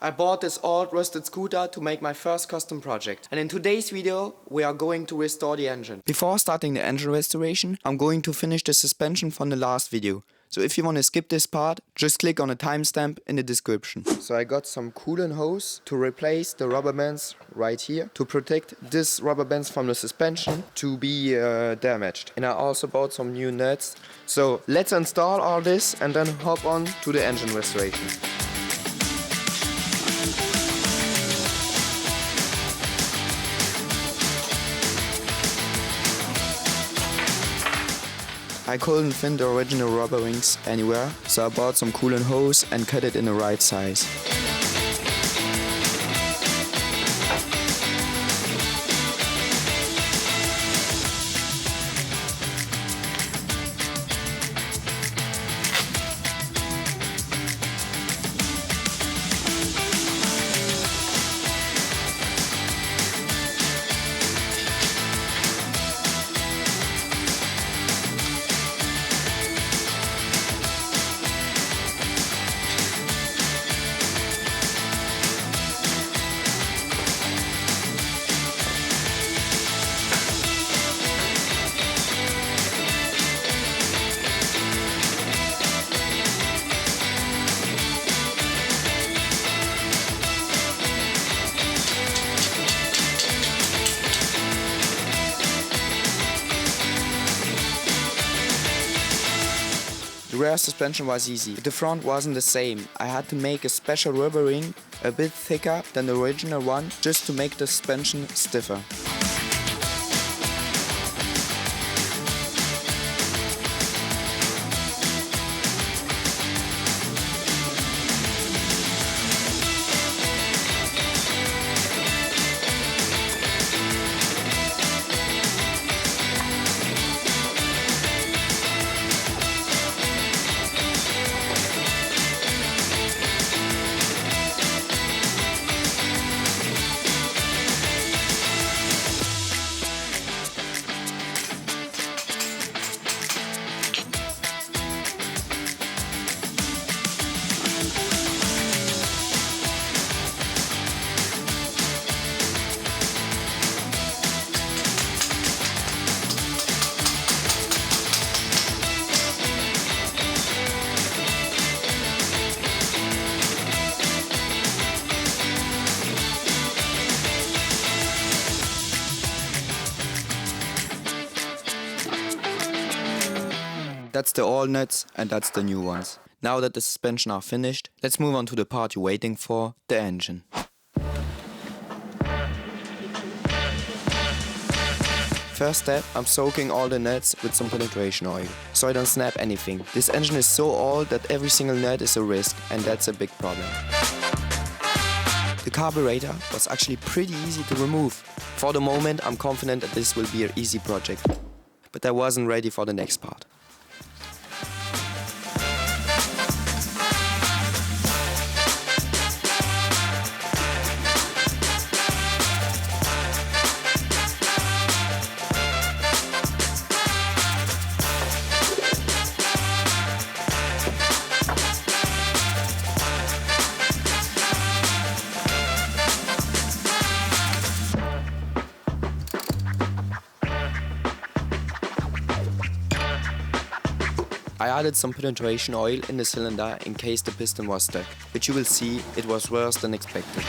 I bought this old rusted scooter to make my first custom project, and in today's video we are going to restore the engine. Before starting the engine restoration, I'm going to finish the suspension from the last video. So if you want to skip this part, just click on a timestamp in the description. So I got some coolant hose to replace the rubber bands right here to protect this rubber bands from the suspension to be damaged. And I also bought some new nuts. So let's install all this and then hop on to the engine restoration. I couldn't find the original rubber rings anywhere, so I bought some coolant hose and cut it in the right size. The rear suspension was easy, but the front wasn't the same. I had to make a special rubber ring a bit thicker than the original one just to make the suspension stiffer. That's the old nuts and that's the new ones. Now that the suspension are finished, let's move on to the part you're waiting for, the engine. First step, I'm soaking all the nuts with some penetration oil, so I don't snap anything. This engine is so old that every single nut is a risk, and that's a big problem. The carburetor was actually pretty easy to remove. For the moment, I'm confident that this will be an easy project. But I wasn't ready for the next part. I added some penetration oil in the cylinder in case the piston was stuck, but you will see it was worse than expected.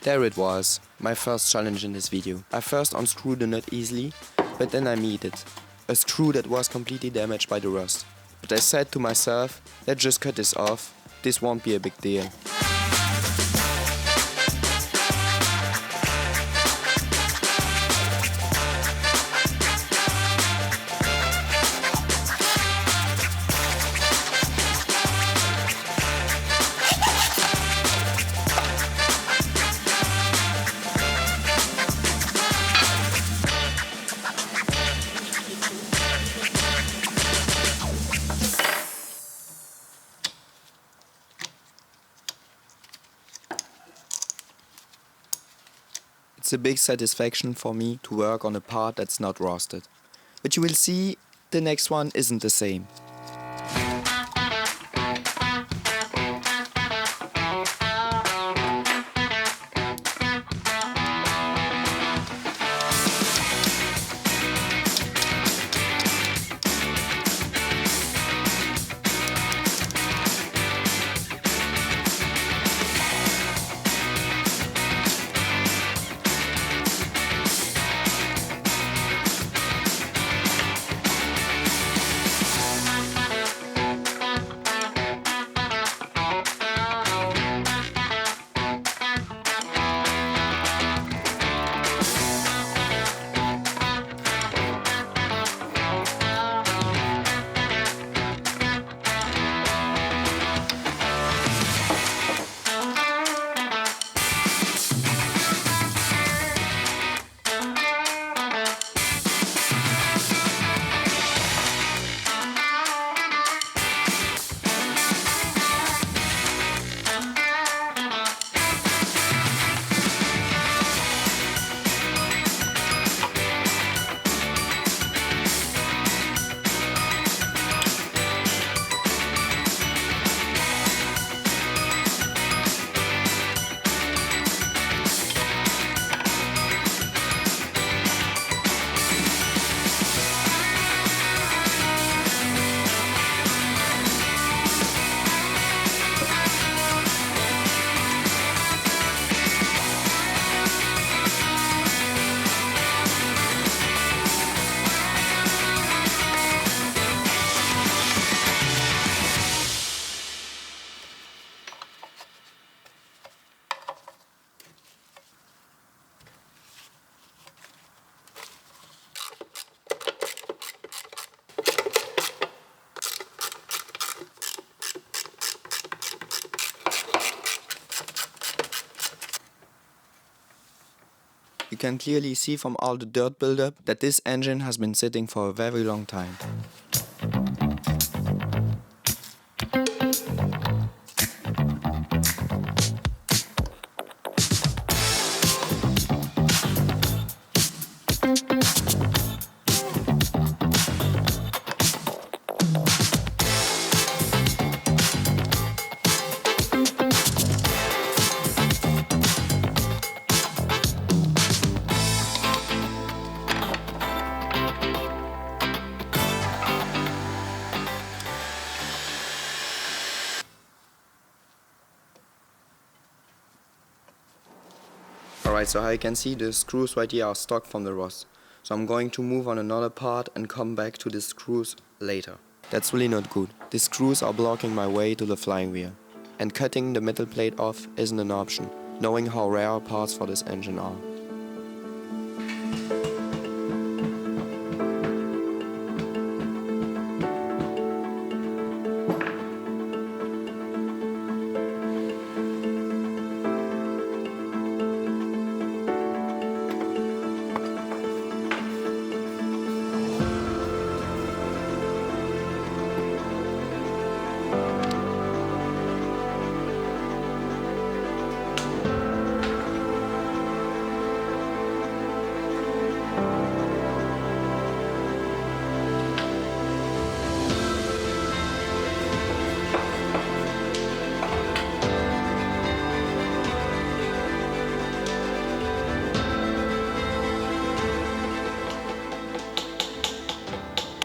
There it was, my first challenge in this video. I first unscrewed the nut easily, but then I made it. A screw that was completely damaged by the rust. But I said to myself, let's just cut this off, this won't be a big deal. It's a big satisfaction for me to work on a part that's not rusted. But you will see, the next one isn't the same. You can clearly see from all the dirt buildup that this engine has been sitting for a very long time. Alright, so how you can see, the screws right here are stock from the rust. So I'm going to move on another part and come back to the screws later. That's really not good. The screws are blocking my way to the flying wheel. And cutting the metal plate off isn't an option, knowing how rare parts for this engine are.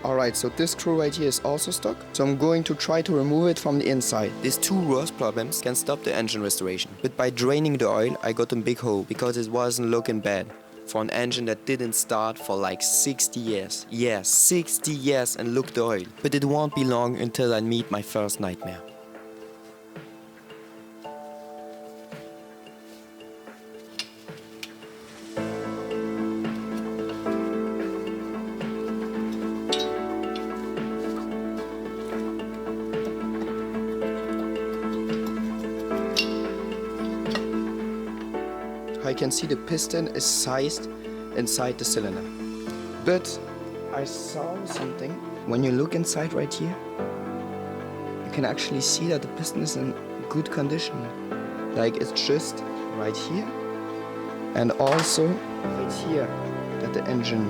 Alright, so this screw right here is also stuck, so I'm going to try to remove it from the inside. These two rust problems can stop the engine restoration, but by draining the oil I got a big hole because it wasn't looking bad for an engine that didn't start for like 60 years. Yeah, 60 years and look the oil. But it won't be long until I meet my first nightmare. I can see the piston is sized inside the cylinder. But I saw something. When you look inside right here, you can actually see that the piston is in good condition. Like it's just right here. and also right here that the engine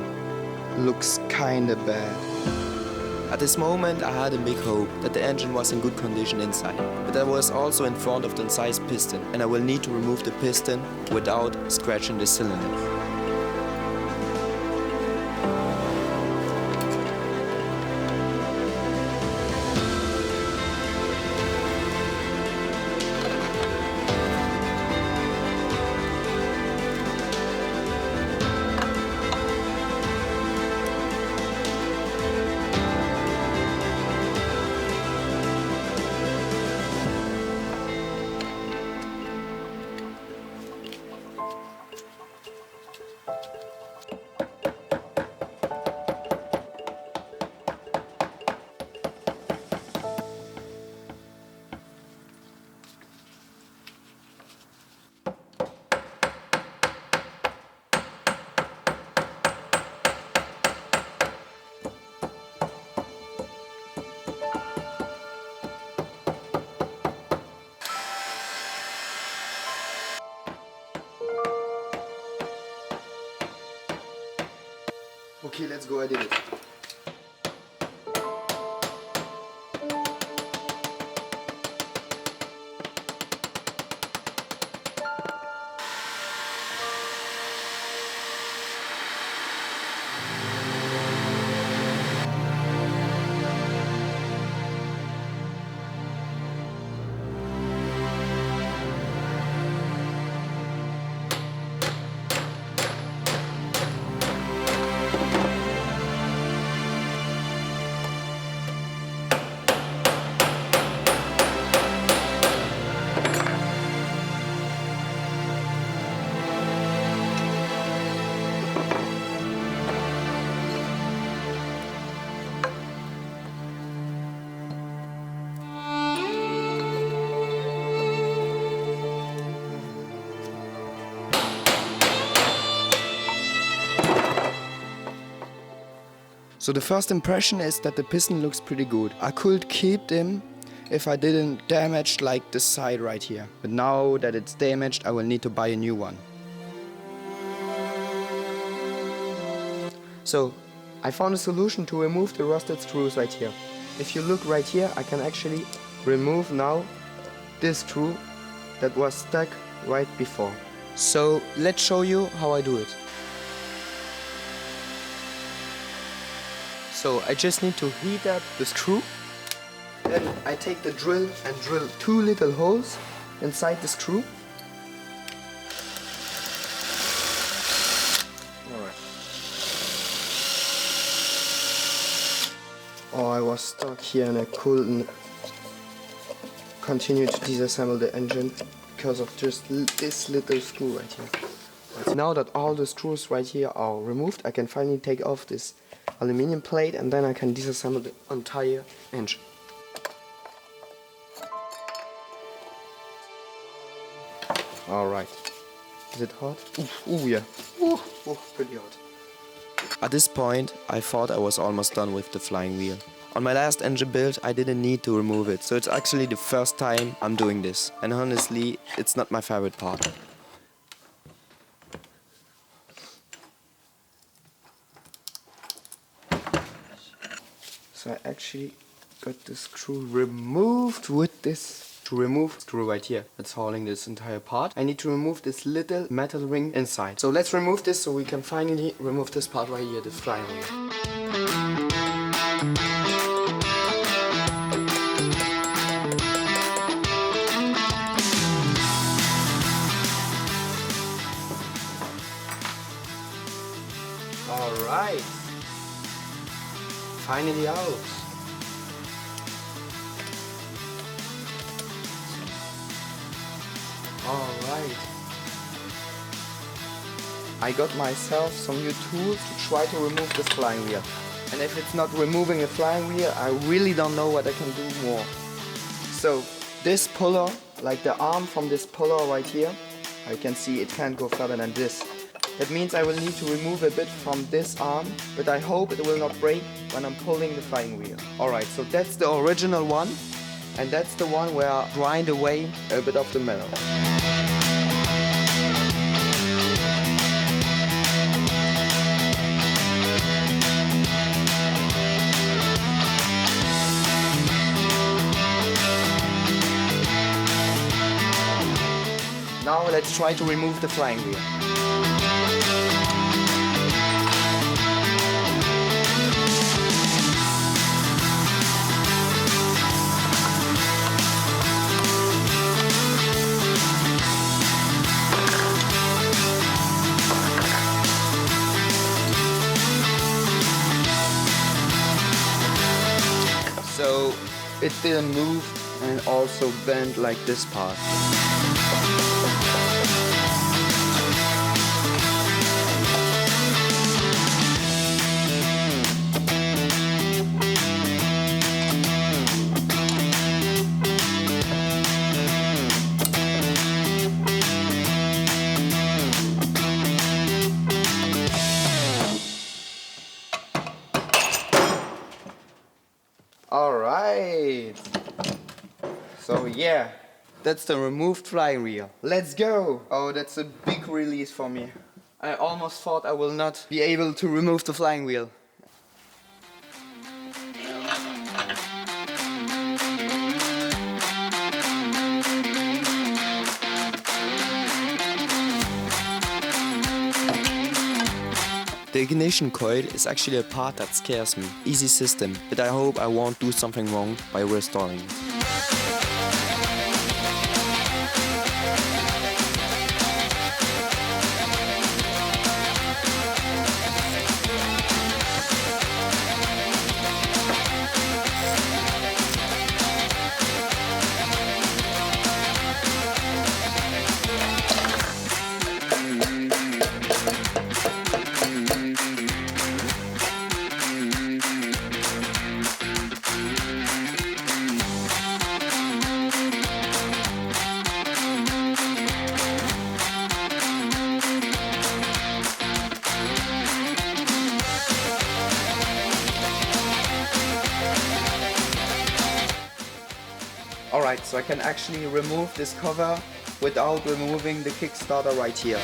looks kinda bad. At this moment I had a big hope that the engine was in good condition inside, but I was also in front of the incised piston and I will need to remove the piston without scratching the cylinder. Okay, let's go edit it. So the first impression is that the piston looks pretty good. I could keep them if I didn't damage like this side right here. But now that it's damaged, I will need to buy a new one. So I found a solution to remove the rusted screws right here. If you look right here, I can actually remove now this screw that was stuck right before. So let's show you how I do it. So I just need to heat up the screw. Then I take the drill and drill 2 little holes inside the screw. Alright. Oh, I was stuck here and I couldn't continue to disassemble the engine because of just this little screw right here. But now that all the screws right here are removed, I can finally take off this aluminium plate and then I can disassemble the entire engine. Alright. Is it hot? Ooh, yeah. Ooh, pretty hot. At this point, I thought I was almost done with the flying wheel. On my last engine build, I didn't need to remove it, so it's actually the first time I'm doing this. And honestly, it's not my favorite part. So I actually got the screw removed with this to remove screw right here that's holding this entire part. I need to remove this little metal ring inside. So let's remove this so we can finally remove this part right here, the flying wheel. Alright. Finally out. Alright. I got myself some new tools to try to remove this flying wheel. And if it's not removing a flying wheel, I really don't know what I can do more. So this puller, like the arm from this puller right here, you can see it can't go further than this. That means I will need to remove a bit from this arm, but I hope it will not break when I'm pulling the flying wheel. Alright, so that's the original one, and that's the one where I grind away a bit of the metal. let's try to remove the flying wheel. So it didn't move and also bent like this part. Alright, so yeah, that's the removed flying wheel. Let's go! Oh, that's a big release for me. I almost thought I will not be able to remove the flying wheel. The ignition coil is actually a part that scares me. Easy system, but I hope I won't do something wrong by restoring it. Alright, so I can actually remove this cover without removing the Kickstarter right here.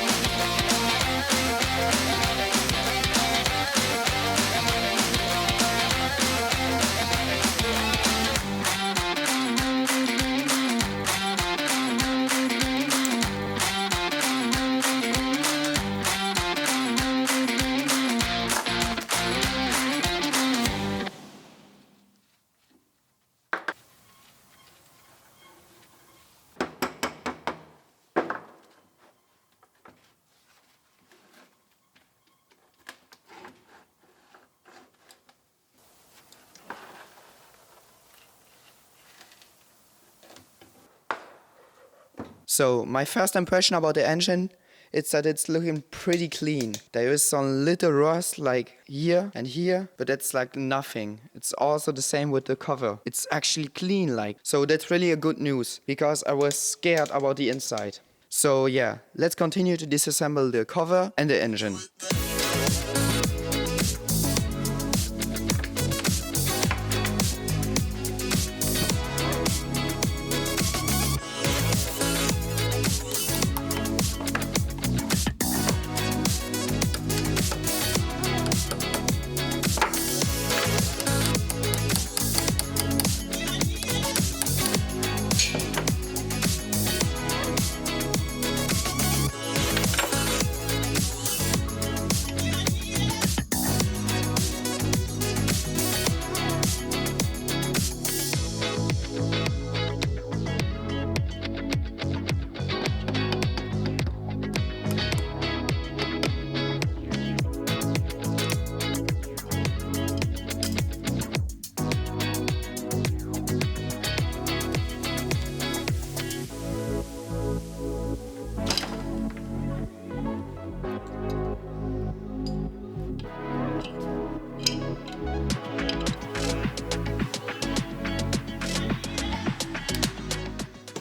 So my first impression about the engine, it's that it's looking pretty clean. There is some little rust like here and here, but that's like nothing. It's also the same with the cover. It's actually clean like. So that's really a good news because I was scared about the inside. So yeah, let's continue to disassemble the cover and the engine.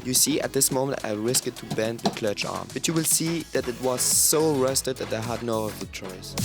You see, at this moment I risked to bend the clutch arm, but you will see that it was so rusted that I had no other choice.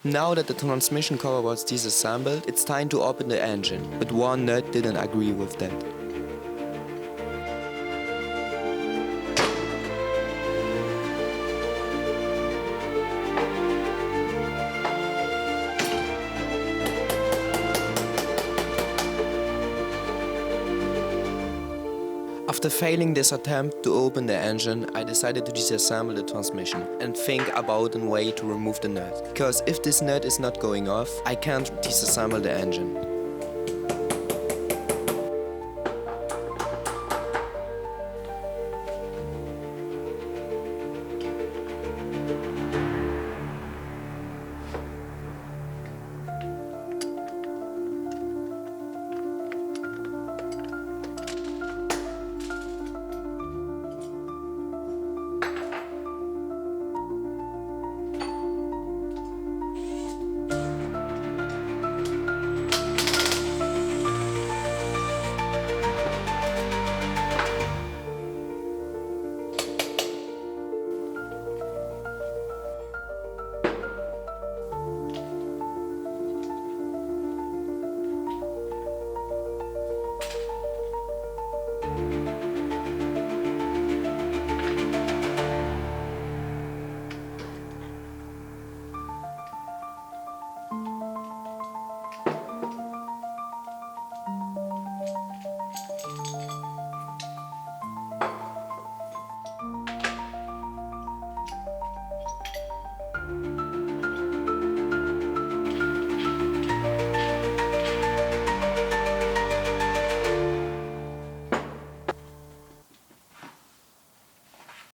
Now that the transmission cover was disassembled, it's time to open the engine, but one nut didn't agree with that. After failing this attempt to open the engine, I decided to disassemble the transmission and think about a way to remove the nut. Because if this nut is not going off, I can't disassemble the engine.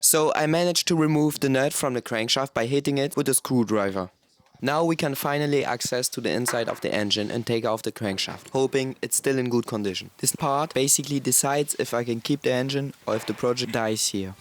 So I managed to remove the nut from the crankshaft by hitting it with a screwdriver. Now we can finally access to the inside of the engine and take off the crankshaft, hoping it's still in good condition. This part basically decides if I can keep the engine or if the project dies here.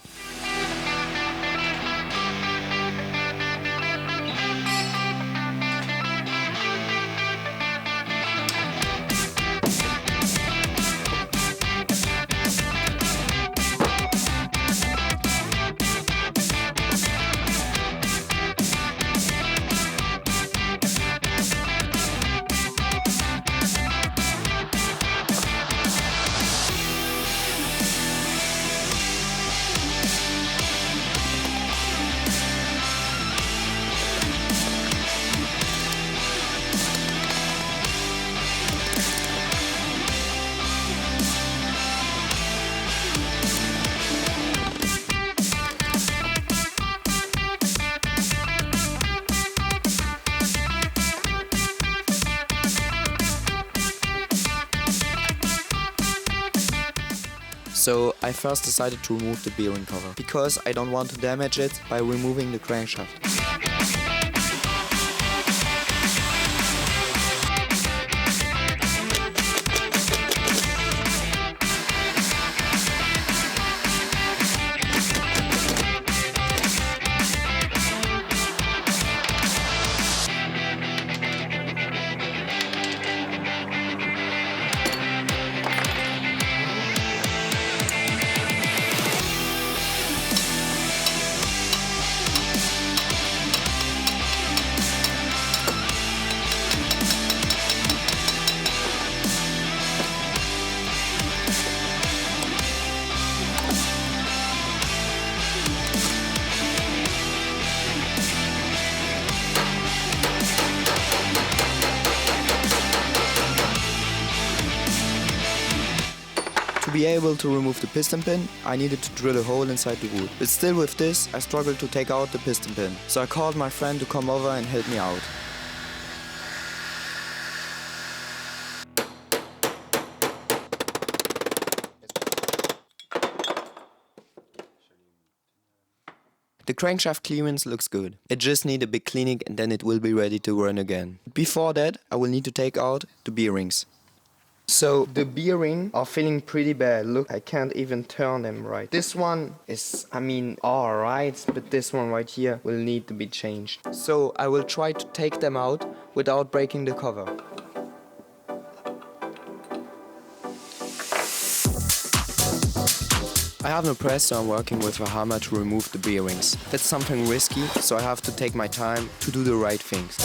So I first decided to remove the bearing cover, because I don't want to damage it by removing the crankshaft. To be able to remove the piston pin, I needed to drill a hole inside the wood. But still with this, I struggled to take out the piston pin. So I called my friend to come over and help me out. The crankshaft clearance looks good. It just needs a big cleaning and then it will be ready to run again. Before that, I will need to take out the bearings. So the bearings are feeling pretty bad. Look, I can't even turn them right. This one is, alright, but this one right here will need to be changed. So I will try to take them out without breaking the cover. I have no press, so I'm working with a hammer to remove the bearings. That's something risky, so I have to take my time to do the right things.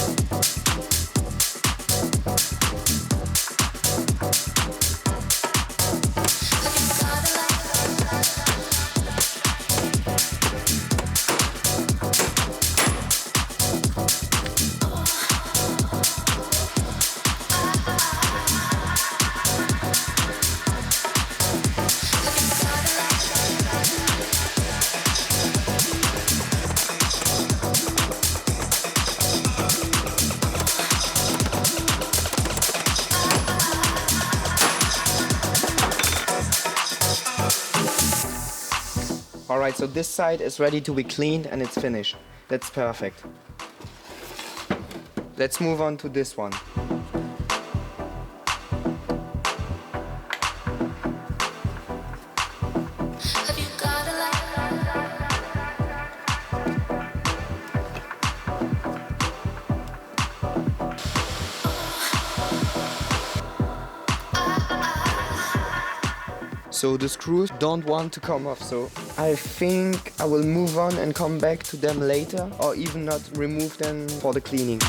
Alright, so this side is ready to be cleaned and it's finished. That's perfect. Let's move on to this one. So the screws don't want to come off, so I think I will move on and come back to them later, or even not remove them for the cleaning.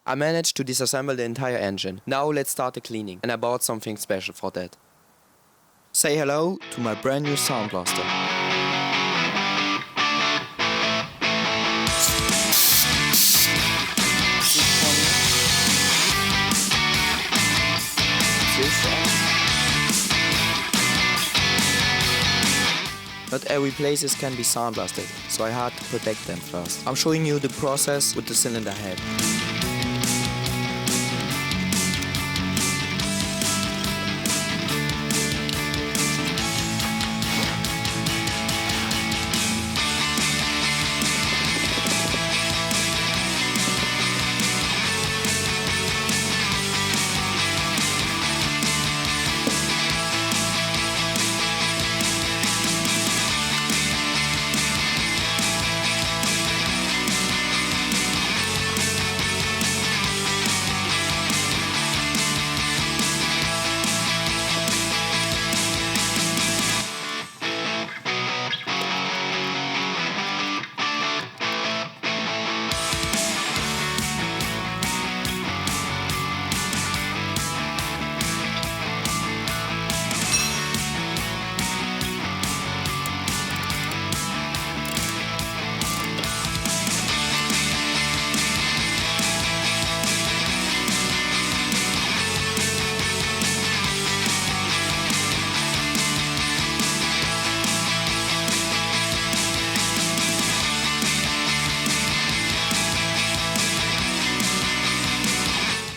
I managed to disassemble the entire engine. Now let's start the cleaning, and I bought something special for that. Say hello to my brand new sandblaster. Not every places can be sandblasted, so I had to protect them first. I'm showing you the process with the cylinder head.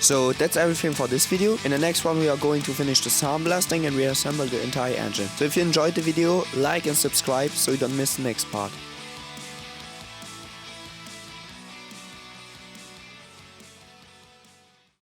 So that's everything for this video. In the next one we are going to finish the sandblasting and reassemble the entire engine. So if you enjoyed the video, like and subscribe so you don't miss the next part.